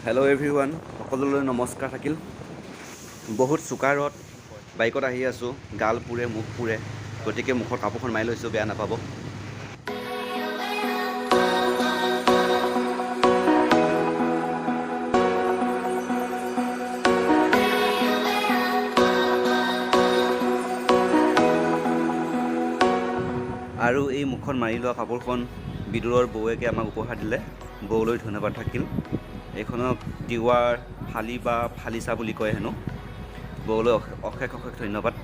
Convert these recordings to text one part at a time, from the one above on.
Hello' everyone, সকলোলৈ নমস্কাৰ থাকিল। বহুত চোকা ৰদ, বাইকত আহি আছোঁ, গাল পুৰে মুখ পুৰে, গতিকে মুখত কাপোৰখন মাৰি লৈছোঁ, বেয়া নাপাব। আৰু এই মুখত মাৰি লোৱা কাপোৰখন বিদুৰৰ বৌৱেকে আমাক উপহাৰ দিলে, বৌলৈ ধন্যবাদ থাকিল। এইখনক তিৱাৰ ফালি বা ফালিচা বুলি কয় হেনো, বৌলৈ অশেষ ধন্যবাদ।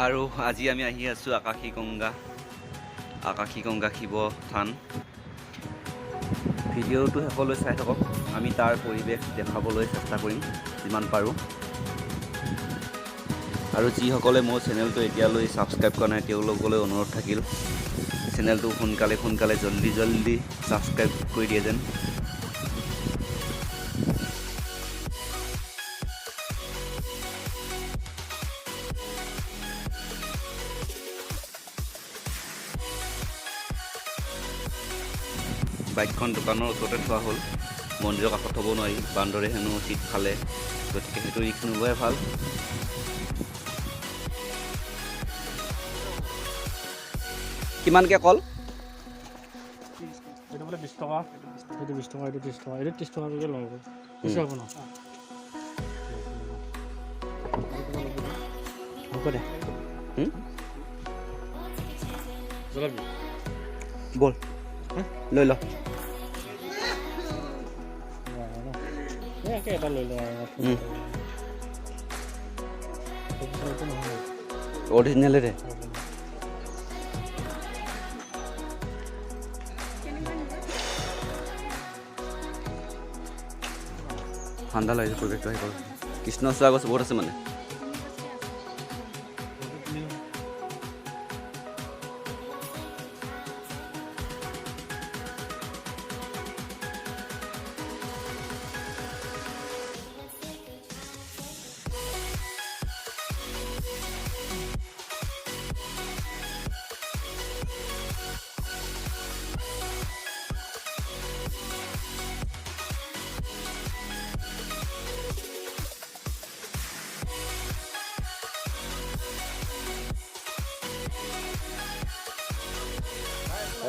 আৰু আজি আমি আহি আছোঁ আকাশীগংগা শিৱ থান। ভিডিঅ'টো শেষলৈ চাই থাকক, আমি তাৰ পৰিৱেশ দেখাবলৈ চেষ্টা কৰিম যিমান পাৰোঁ। আৰু যিসকলে মোৰ চেনেলটো এতিয়ালৈ ছাবস্ক্ৰাইব কৰা নাই তেওঁলোকলৈ অনুৰোধ থাকিল, চেনেলটো সোনকালে জল্দি ছাবস্ক্ৰাইব কৰি দিয়ে যেন। বাইকখন দোকানৰ ওচৰতে থোৱা হ'ল, মন্দিৰৰ কাষত থ'ব নোৱাৰি, বান্দৰে হেনো চিট খালে, গতিকে সেইটো ৰিস্ক নোলোৱাই ভাল। কিমানকৈ কল? এইটো বোলে 20 টকা, এইটো 20 টকা, এইটো 30 টকা, এইটো 30 টকাকৈ ল'ব। বেছি হ'ব ন? হ'ব দে। জ্বলাবি ব'ল লৈ ল। একে এটা লৈ লওঁ আৰু অৰিজিনেলে দে। ঠাণ্ডা লাগিছে, পৰিৱেশটো আহি গ'ল। কৃষ্ণচূড়া গছ বহুত আছে মানে।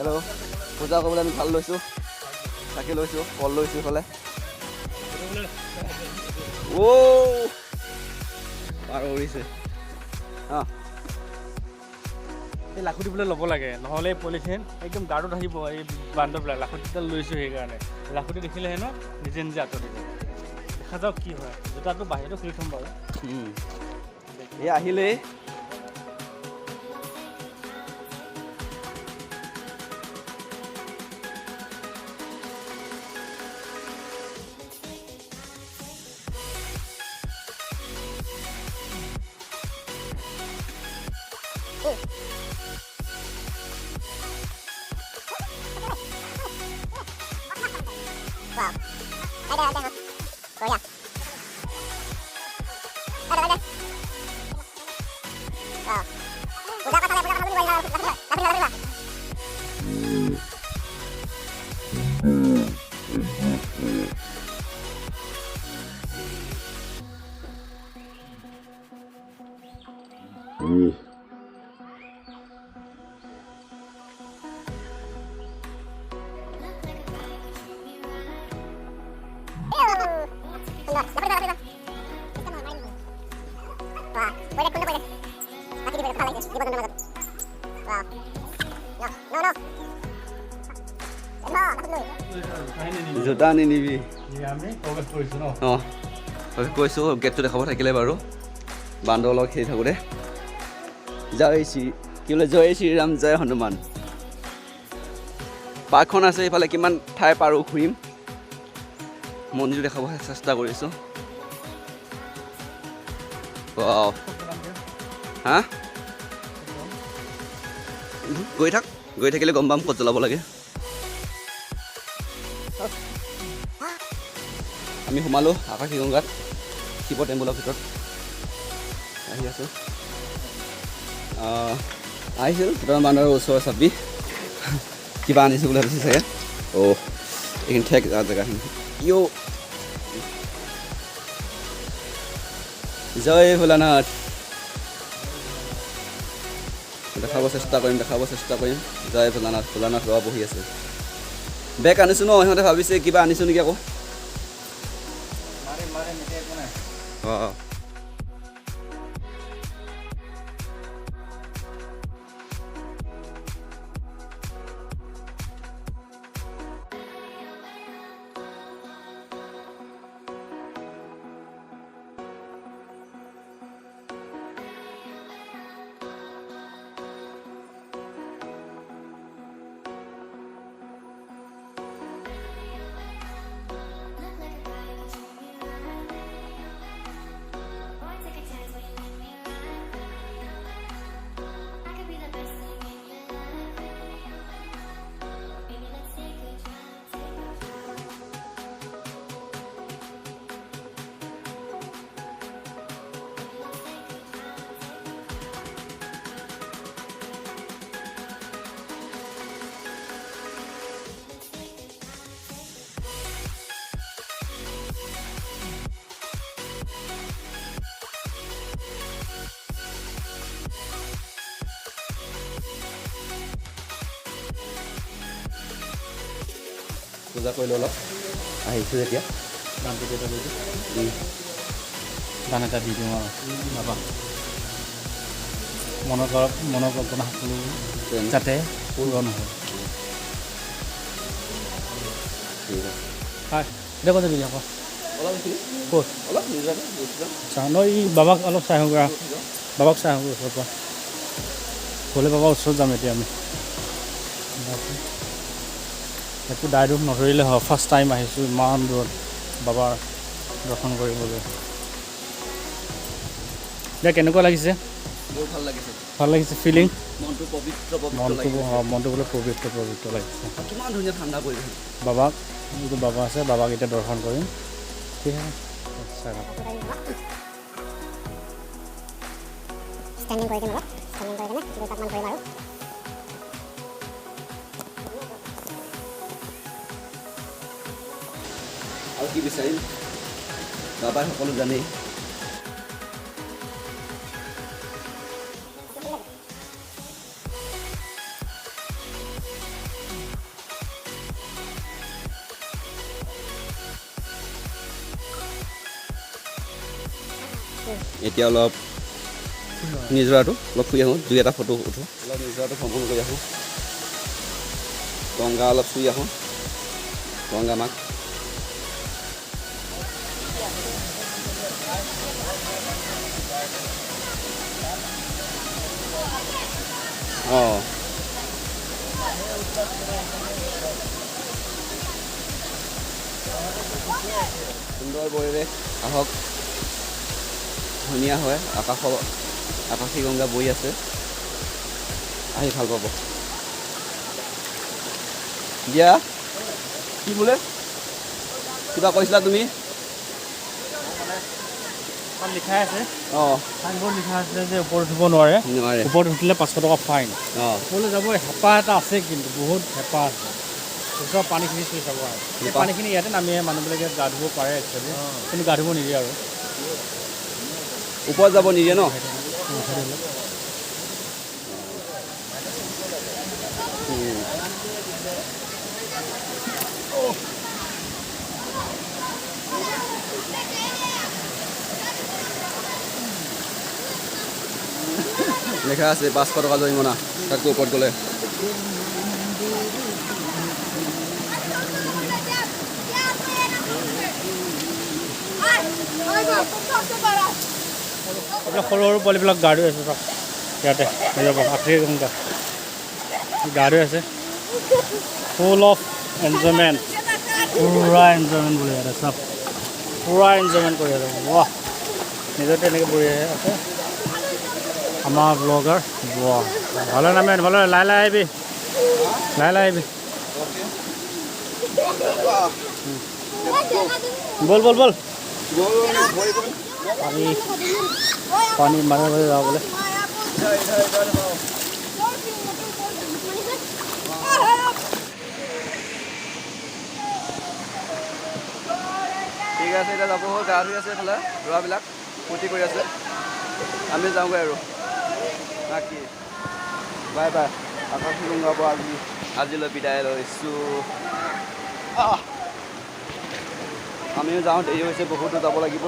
হেল্ল', পূজা কৰিবলৈ আমি ভাল লৈছোঁ, চাকি লৈছোঁ, ফল লৈছোঁ ইফালে। পাৰ উৰিছে। অঁ, এই লাখুটি বোলে ল'ব লাগে, নহ'লে পলিথিন একদম গাৰ্ডত আহিব। এই বান্দৰবিলাক লাখুটিডাল লৈছোঁ, সেইকাৰণে লাখুটি দেখিলে হেনো নিজে আঁতৰি দিব। দেখা যাওক কি হয়। জোতাটো বাহিৰতো খুলি থ'ম বাৰু। এই আহিলেই জোতা আনি নিবি। অঁ, কৈছোঁ গেটটো দেখাব থাকিলে বাৰু। বান্দৰৰ লগত খেলি থাকোঁতে কি বোলে, জয় শ্ৰীৰাম জয় হনুমান। পাৰ্কখন আছে এইফালে, কিমান ঠাই পাৰোঁ ঘূৰিম। মন্দিৰটো দেখাব চেষ্টা কৰিছোঁ। হা, গৈ থাকিলে গম পাম ক'ত জ্বলাব লাগে। আমি সোমালোঁ আকাশীগংগাত, শিৱ টেম্পলৰ ভিতৰত আহি আছোঁ। আহিছিল দুটামান বান্দৰৰ ওচৰ চাপি কিবা আনিছোঁ বুলি ভাবিছে চাগে। এইখিনি ঠেক জেগাখিনি ইয়' জয় ভোলানাথ দেখাব চেষ্টা কৰিম জয় ভোলানাথ বাবা বহি আছে বেগ আনিছোঁ ন সিহঁতে ভাবিছে কিবা আনিছোঁ নেকি আকৌ অঁ পূজা কৰিলোঁ অলপ আহিছোঁ এতিয়া দানটো কেইটা লৈ দান এটা দি দিওঁ আৰু বাবা মনৰ কল্পনা সকলো যাতে পূৰণ হয় ঠিক আছে হয় দে ক'ত যাবি আকৌ অলপ ক'ত অলপ নিজৰ চাওঁ ন এই বাবাক অলপ চাই আহোঁ বাবাক চাই আহোঁ ওচৰৰ পৰা গ'লে বাবাৰ ওচৰত যাম এতিয়া আমি একো দায় দুখ নধৰিলে হয় ফাৰ্ষ্ট টাইম আহিছোঁ ইমান দূৰত বাবাৰ দৰ্শন কৰিবলৈ এতিয়া কেনেকুৱা লাগিছে বহুত ভাল লাগিছে ভাল লাগিছে ফিলিং মনটো পবিত্ৰ মনটো বোলে পবিত্ৰ লাগিছে কিমান ধুনীয়া ঠাণ্ডা পৰিৱেশ বাবাক যিটো বাবা আছে বাবাক এতিয়া দৰ্শন কৰিম ঠিক আছে ষ্টেণ্ডিং কৰি দিম অলপ ষ্টেণ্ডিং কৰি কিনে দুপাকমান কৰিম আৰু আৰু কি বিচাৰিম বাবাই সকলো জানেই এতিয়া অলপ নিজৰাটো অলপ ফুৰি আহোঁ দুই এটা ফটো উঠোঁ অলপ নিজৰাটো ভ্ৰমণ কৰি আহোঁ গংগা অলপ চুই আহোঁ গংগা মাক অঁ সুন্দৰ পৰিৱেশ আহক ধুনীয়া হয় আকাশী গংগা বৈ আছে আহি ভাল পাব দিয়া কি বোলে কিবা কৈছিলা তুমি লিখাই আছে অঁ চাইনবোৰ্ড লিখা আছে যে ওপৰত উঠিব নোৱাৰে ওপৰত উঠিলে 500 টকা ফাইন ওপৰলৈ যাব হেঁপাহ এটা আছে কিন্তু বহুত হেঁপাহ আছে ওচৰৰ পানীখিনি চুই চাব আৰু সেই পানীখিনি ইয়াতে নামি মানুহবিলাকে গা ধুব পাৰে একচুৱেলি কিন্তু গা ধুব নিদিয়ে আৰু ওপৰত যাব নিদিয়ে ন লেখা আছে 500 টকা জৰিমনা তাতকৈ ওপৰত গ'লে এইবিলাক সৰু সৰু পোৱালিবিলাক গা ধুই আছে চব ইয়াতে আখৰি গংগা গা ধুই আছে ফুল অফ এনজয়মেণ্ট পূৰা এনজয়মেণ্ট বুলি ইয়াতে চব পূৰা এনজয়মেণ্ট কৰি আছে বাহ নিজতে এনেকৈ বহি আছে আমাৰ ব্লগাৰ বাহ ভালে নামে ভালে লাই আহিবি বল পানী মাজে মাজে যাওঁ বোলে ঠিক আছে এতিয়া যাব গা ধুই আছে এইফালে ল'ৰাবিলাক ফূৰ্তি কৰি আছে আমি যাওঁগৈ আৰু বাকী বাই বাই আকাশীগংগা পৰা আজিলৈ বিদায় লৈছোঁ আমিও যাওঁ দেৰি হৈছে বহুতো যাব লাগিব